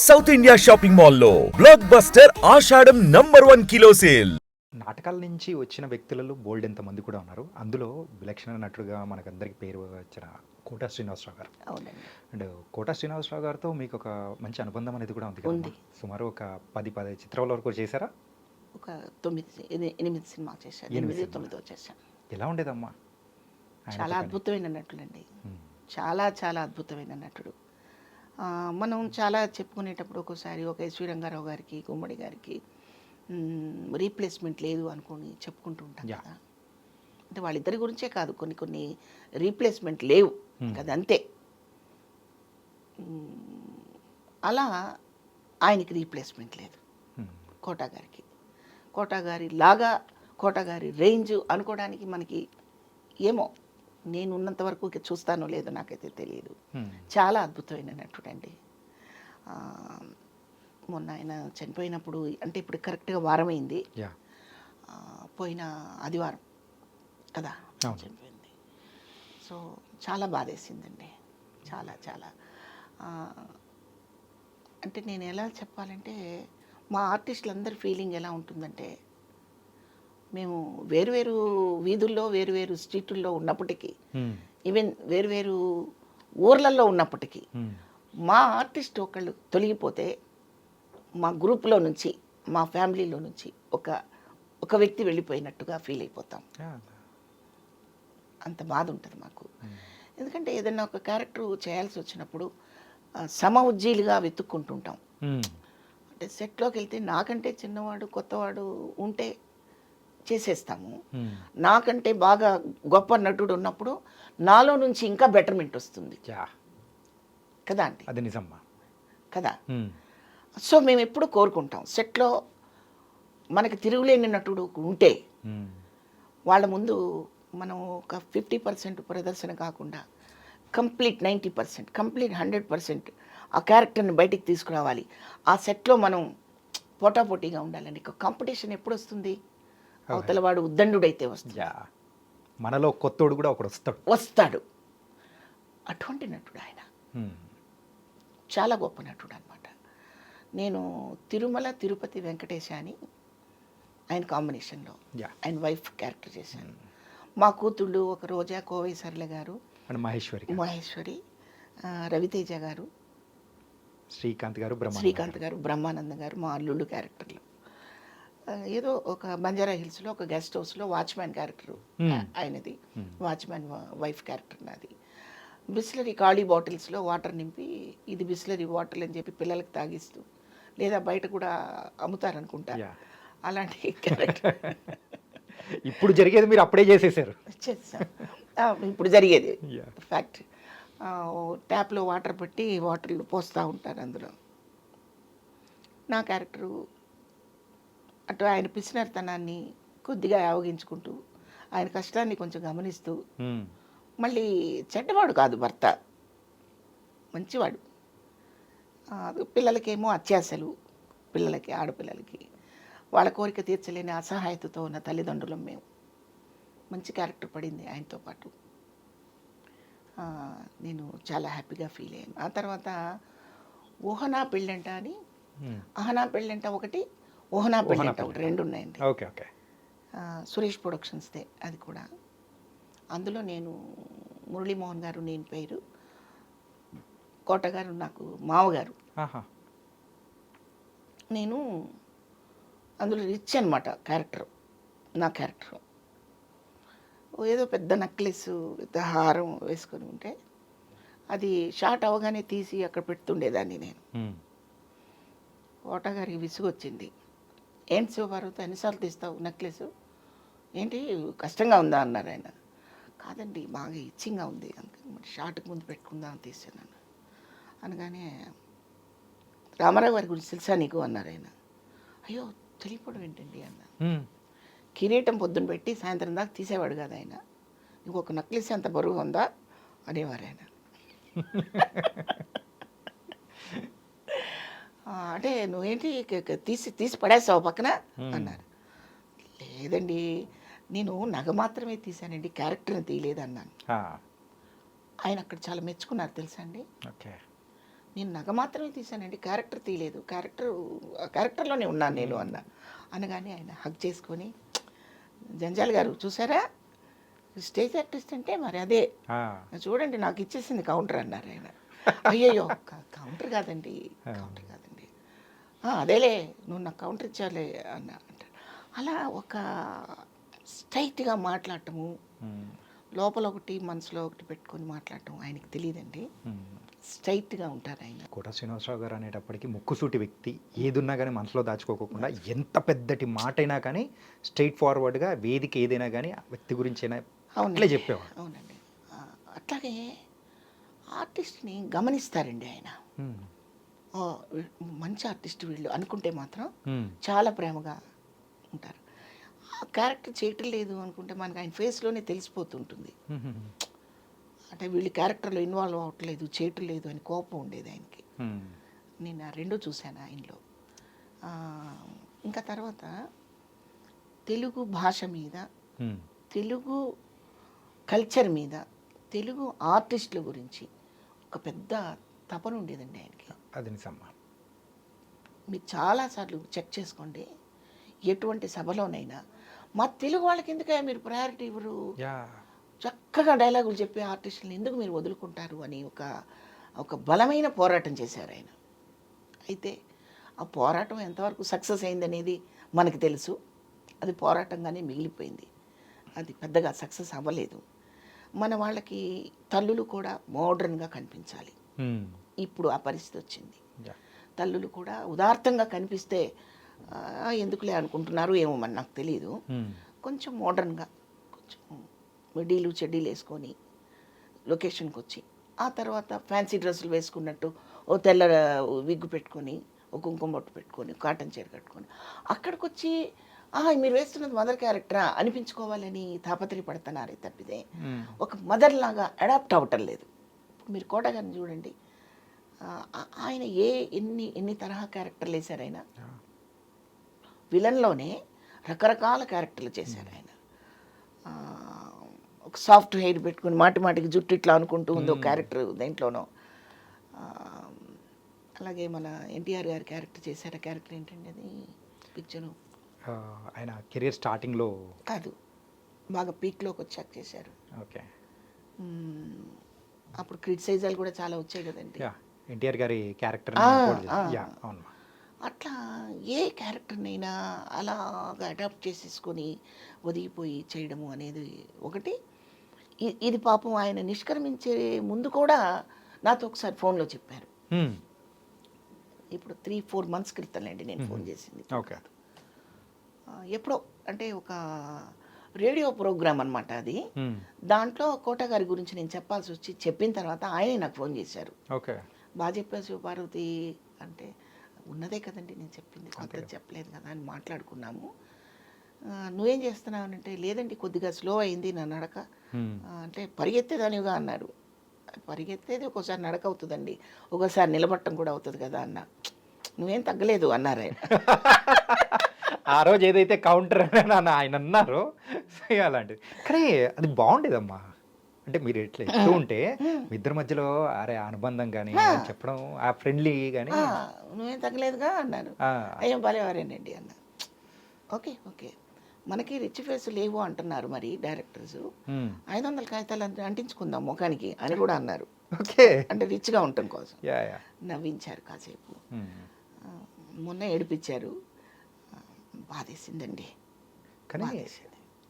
South India shopping మాల్లో block buster ఆషాఢం #1 kilo sale. నాటకాల నుంచి వచ్చిన వ్యక్తులలో బోల్డ్ ఎంతమంది కూడా ఉన్నారు. అందులో విలక్షణ నటుడుగా మనకందరికి పేరు వచ్చిన కోటా శ్రీనివాసరావు గారు. అవునండి. అండ్ కోటా శ్రీనివాసరావు గారితో మీకు ఒక మంచి అనుబంధం అనేది కూడా ఉంది కదమ్మా. ఉంది. సుమారు ఒక 10 చిత్రాల వరకు చేశారా? ఒక 8 సినిమాలు చేశాను. 8, 9 చేశాను. ఎలా ఉండేదమ్మా ఆయనతో చాలా పని? అద్భుతమైన నటులండి. ఉమ్, చాలా అద్భుతమైన నటుడు. మనం చాలా చెప్పుకునేటప్పుడు ఒక్కోసారి ఒక ఎస్వి రంగారావు గారికి, గుమ్మడి గారికి రీప్లేస్మెంట్ లేదు అనుకొని చెప్పుకుంటూ ఉంటాం యా. కదా. అంటే వాళ్ళిద్దరి గురించే కాదు, కొన్ని రీప్లేస్మెంట్ లేవు కదా, అంతే. అలా ఆయనకి రీప్లేస్మెంట్ లేదు ఉమ్, కోటా గారికి. కోటా గారి లాగా, కోటా గారి రేంజ్ అనుకోవడానికి మనకి ఏమో, నేను ఉన్నంత వరకు చూస్తానో లేదో నాకైతే తెలియదు. ఉమ్, చాలా అద్భుతమైన నటుడండి. మొన్న ఆయన చనిపోయినప్పుడు, అంటే ఇప్పుడు కరెక్ట్గా వారమైంది, యా. పోయిన ఆదివారం కదా అవును. చనిపోయింది. సో చాలా బాధేసిందండి, చాలా అంటే నేను ఎలా చెప్పాలంటే, మా ఆర్టిస్టులందరి ఫీలింగ్ ఎలా ఉంటుందంటే, మేము వేరువేరు వీధుల్లో, వేరువేరు స్ట్రీటుల్లో ఉన్నప్పటికీ, ఉమ్, ఈవెన్ వేరువేరు ఊర్లలో ఉన్నప్పటికీ, ఉమ్, మా ఆర్టిస్ట్ ఒకళ్ళు తొలగిపోతే మా గ్రూప్లో నుంచి, మా ఫ్యామిలీలో నుంచి ఒక వ్యక్తి వెళ్ళిపోయినట్టుగా ఫీల్ అయిపోతాం. యా. అంత బాధ ఉంటుంది మాకు. ఉమ్, ఎందుకంటే ఏదైనా ఒక క్యారెక్టర్ చేయాల్సి వచ్చినప్పుడు సమ ఉజ్జీలుగా వెతుక్కుంటుంటాం. ఉమ్, అంటే సెట్లోకి వెళ్తే నాకంటే చిన్నవాడు, కొత్తవాడు ఉంటే చేసేస్తాము. ఉమ్, నాకంటే బాగా గొప్ప నటుడు ఉన్నప్పుడు నాలో నుంచి ఇంకా బెటర్మెంట్ వస్తుంది యా. కదా అండి, అది నిజమ్మా. కదా. ఉమ్, సో మేము ఎప్పుడు కోరుకుంటాం, సెట్లో మనకి తిరుగులేని నటుడు ఉంటే ఉమ్, వాళ్ళ ముందు మనం ఒక 50% ప్రదర్శన కాకుండా కంప్లీట్ 90%, కంప్లీట్ 100% ఆ క్యారెక్టర్ని బయటికి తీసుకురావాలి. ఆ సెట్లో మనం పోటాపోటీగా ఉండాలండి. కాంపిటీషన్ ఎప్పుడు వస్తుంది? అవతల వాడు ఉద్దండుడైతే వస్తుంది, యా. మనలో కొత్తోడు కూడా ఒకడు వస్తాడు. అటువంటి నటుడు ఆయన, ఉమ్, చాలా గొప్ప నటుడు అనమాట. నేను తిరుమల తిరుపతి వెంకటేశ అని ఆయన కాంబినేషన్లో యా. ఆయన వైఫ్ క్యారెక్టర్ చేశాను. మా కూతుళ్ళు ఒక రోజా, కోవై సర్ల గారు, అండ్ మహేశ్వరి, మహేశ్వరి, రవితేజ గారు, శ్రీకాంత్ గారు, శ్రీకాంత్ గారు, బ్రహ్మానంద గారు మా అల్లుళ్ళు క్యారెక్టర్లు. ఏదో ఒక బంజారా హిల్స్లో ఒక గెస్ట్ హౌస్లో వాచ్మ్యాన్ క్యారెక్టర్ ఆయనది, వాచ్మ్యాన్ వైఫ్ క్యారెక్టర్ నాది. బిస్లరీ ఖాళీ బాటిల్స్లో వాటర్ నింపి, ఇది బిస్లరీ వాటర్ అని చెప్పి పిల్లలకి తాగిస్తూ, లేదా బయట కూడా అమ్ముతారనుకుంటా, యా. అలాంటి క్యారెక్టర్ ఇప్పుడు జరిగేది మీరు అప్పుడే చేసేసారు. చేస్తాం. ఇప్పుడు జరిగేది Yeah. ఫ్యాక్ట్. ట్యాప్లో వాటర్ పెట్టి వాటర్లు పోస్తూ ఉంటారు అందులో. నా క్యారెక్టరు అటు ఆయన పిసినర్తనాన్ని కొద్దిగా ఆవగించుకుంటూ, ఆయన కష్టాన్ని కొంచెం గమనిస్తూ, ఉమ్, మళ్ళీ చెడ్డవాడు కాదు భర్త, మంచివాడు. పిల్లలకేమో అత్యాశలు, పిల్లలకి, ఆడపిల్లలకి వాళ్ళ కోరిక తీర్చలేని అసహాయతతో ఉన్న తల్లిదండ్రులం మేము. మంచి క్యారెక్టర్ పడింది ఆయనతో పాటు. నేను చాలా హ్యాపీగా ఫీల్ అయ్యాను. ఆ తర్వాత ఊహనా పెళ్ళంట అని, ఉమ్. అహనా పెళ్ళంట ఒకటి, ఊహనా పెళ్ళంట పెళ్ళంట. ఒకటి, 2 ఉన్నాయండి. Okay okay. సురేష్ ప్రొడక్షన్స్దే అది కూడా. అందులో నేను, మురళీమోహన్ గారు నేను పేరు, కోట గారు నాకు మావగారు. ఆహా. నేను అందులో రిచ్ అనమాట క్యారెక్టర్, నా క్యారెక్టర్. ఏదో పెద్ద నెక్లెస్, పెద్ద హారం వేసుకొని ఉంటే, అది షార్ట్ అవగానే తీసి అక్కడ పెడుతుండేదాన్ని నేను. ఉమ్, కోట గారికి విసుగు వచ్చింది. ఏంటి శివపార్వతి ఎన్నిసార్లు తీస్తావు నెక్లెస్, ఏంటి కష్టంగా ఉందా అన్నారు ఆయన. కాదండి, బాగా ఇచ్చింగ్గా ఉంది, అందుకని మరి షార్ట్కి ముందు పెట్టుకుందాం అని తీసాను అనగానే, రామారావు గారి గురించి తెలుసా నీకు అన్నారు ఆయన. అయ్యో తెలియపోవడం ఏంటండి అన్న. ఉమ్, కిరీటం పొద్దున్న పెట్టి సాయంత్రం దాకా తీసేవాడు కదా ఆయన, ఇంకొక నక్లెస్ అంత బరువు ఉందా అనేవారు ఆయన. అంటే నువ్వేంటి తీసి పడేస్తావు పక్కన అన్నారు. లేదండి, నేను నగ మాత్రమే తీశానండి, క్యారెక్టర్ని తీయలేదు అన్నాను. ఆ, ఆయన అక్కడ చాలా మెచ్చుకున్నారు తెలుసా అండి. ఓకే. నేను నగ మాత్రమే తీశానండి, క్యారెక్టర్ తీయలేదు, క్యారెక్టర్లోనే ఉన్నాను నేను అన్న. అనగానే ఆయన హగ్ చేసుకొని, జంజాల్ గారు చూసారా స్టేజ్ ఆర్టిస్ట్ అంటే మరి అదే, చూడండి నాకు ఇచ్చేసింది కౌంటర్ అన్నారు ఆయన. అయ్యయ్యో కౌంటర్ కాదండి, కౌంటర్ కాదండి, అదేలే నువ్వు నాకు కౌంటర్ ఇచ్చాలే అన్న అంటారు. అలా ఒక స్ట్రైట్గా మాట్లాడటము, లోపల ఒకటి మనసులో ఒకటి పెట్టుకొని మాట్లాడటం ఆయనకి తెలియదండి. స్ట్రైట్గా ఉంటారు ఆయన. కోట శ్రీనివాసరావు గారు అనేటప్పటికి ముక్కుసూటి వ్యక్తి, ఏదున్నా కానీ మనసులో దాచుకోకుండా ఎంత పెద్దటి మాట అయినా కానీ స్ట్రైట్ ఫార్వర్డ్గా వేదిక ఏదైనా కానీ ఆ వ్యక్తి గురించి అయినా అట్లే చెప్పేవాడు. అవునండి. అట్లాగే ఆర్టిస్ట్ని గమనిస్తారండి ఆయన. మంచి ఆర్టిస్ట్ వీళ్ళు అనుకుంటే మాత్రం చాలా ప్రేమగా ఉంటారు. ఆ క్యారెక్టర్ చేయటం లేదు అనుకుంటే మనకు ఆయన ఫేస్లోనే తెలిసిపోతుంటుంది. అంటే వీళ్ళు క్యారెక్టర్లో ఇన్వాల్వ్ అవ్వట్లేదు, చేయటం లేదు అని కోపం ఉండేది ఆయనకి. నేను ఆ రెండూ చూశాను ఆయనలో. ఇంకా తర్వాత తెలుగు భాష మీద, తెలుగు కల్చర్ మీద, తెలుగు ఆర్టిస్టుల గురించి ఒక పెద్ద తపన ఉండేదండి ఆయనకి. అది నిజమ్మా. మీరు చాలాసార్లు చెక్ చేసుకోండి, ఎటువంటి సభలోనైనా మా తెలుగు వాళ్ళకి ఎందుకయ్యా మీరు ప్రయారిటీ ఇవ్వరు, చక్కగా డైలాగులు చెప్పే ఆర్టిస్టులను ఎందుకు మీరు వదులుకుంటారు అని ఒక బలమైన పోరాటం చేశారు ఆయన. అయితే ఆ పోరాటం ఎంతవరకు సక్సెస్ అయిందనేది మనకు తెలుసు. అది పోరాటంగానే మిగిలిపోయింది, అది పెద్దగా సక్సెస్ అవ్వలేదు. మన వాళ్ళకి తల్లులు కూడా మోడ్రన్గా కనిపించాలి. ఇప్పుడు ఆ పరిస్థితి వచ్చింది. తల్లులు కూడా ఉదార్థంగా కనిపిస్తే ఎందుకులే అనుకుంటున్నారు ఏమో మరి నాకు తెలియదు. కొంచెం మోడ్రన్గా, కొంచెం మిడీలు చెడ్డీలు వేసుకొని లొకేషన్కి వచ్చి, ఆ తర్వాత ఫ్యాన్సీ డ్రెస్సులు వేసుకున్నట్టు ఓ తెల్ల విగ్గు పెట్టుకొని, ఒక కుంకుమ బొట్టు పెట్టుకొని, కాటన్ చీర కట్టుకొని అక్కడికి వచ్చి మీరు వేస్తున్నది మదర్ క్యారెక్టరా అనిపించుకోవాలని తాపత్రయపడుతున్నారే తప్పితే ఒక మదర్ లాగా అడాప్ట్ అవ్వటం లేదు. మీరు కోట గారిని చూడండి, ఆయన ఎన్ని తరహా క్యారెక్టర్లు వేశారు ఆయన. విలన్లోనే రకరకాల క్యారెక్టర్లు చేశారు ఆయన. ఒక సాఫ్ట్ హెయిర్ పెట్టుకుని మాటికి జుట్టు ఇట్లా అనుకుంటూ ఉంది ఒక క్యారెక్టర్ దేంట్లోనో. అలాగే మన ఎన్టీఆర్ గారి క్యారెక్టర్ చేశారు. ఆ క్యారెక్టర్ ఏంటండి అది పిక్చరు? ఆయన కెరీర్ స్టార్టింగ్లో కాదు, బాగా పీక్లోకి వచ్చాక చేశారు. ఓకే. అప్పుడు క్రిటిసైజాలు కూడా చాలా వచ్చాయి కదండి. ఎన్టీఆర్ గారి క్యారెక్టర్. అవును. అట్లా ఏ క్యారెక్టర్నైనా అలాగా అడాప్ట్ చేసేసుకొని ఒదిగిపోయి చేయడము అనేది ఒకటి. ఇది పాపం ఆయన నిష్క్రమించే ముందు కూడా నాతో ఒకసారి ఫోన్లో చెప్పారు. ఇప్పుడు 3-4 months క్రితంలేండి నేను ఫోన్ చేసింది. ఓకే. ఎప్పుడో అంటే ఒక రేడియో ప్రోగ్రామ్ అనమాట అది. దాంట్లో కోట గారి గురించి నేను చెప్పాల్సి వచ్చి చెప్పిన తర్వాత ఆయనే నాకు ఫోన్ చేశారు. ఓకే. బాగా చెప్పావు శివపార్వతి అంటే, ఉన్నదే కదండి నేను చెప్పింది, కొత్తది చెప్పలేదు కదా అని మాట్లాడుకున్నాము. నువ్వేం చేస్తున్నావు అంటే, లేదండి కొద్దిగా స్లో అయింది నా నడక అంటే, పరిగెత్తేదానివిగా అన్నారు. పరిగెత్తేది ఒక్కోసారి నడక అవుతుందండి, ఒక్కోసారి నిలబట్టం కూడా అవుతుంది కదా అన్న. నువ్వేం తగ్గలేదు అన్నారు ఆయన. ఆ రోజు ఏదైతే కౌంటర్ ఆయన అన్నారో అలాంటిది. కానీ అది బాగుండేదమ్మా. అంటే మీరు ఎట్లా ఎక్కువ ఉంటే మీ ఇద్దరి మధ్యలో అరే అనుబంధం కానీ చెప్పడం, ఆ ఫ్రెండ్లీ కానీ. నువ్వేం తగ్గలేదుగా అన్నారు. అయ్యో భలేవారేనండి అన్న. ఓకే ఓకే, మనకి రిచ్ ఫేస్ లేవు అంటున్నారు మరి డైరెక్టర్స్, 500 కాగితాలు అంటించుకుందాం ముఖానికి అని కూడా అన్నారు. ఓకే. అంటే రిచ్గా ఉండటం కోసం నవ్వించారు కాసేపు. మొన్న ఏడిపించారు, బాధేసిందండి. కానీ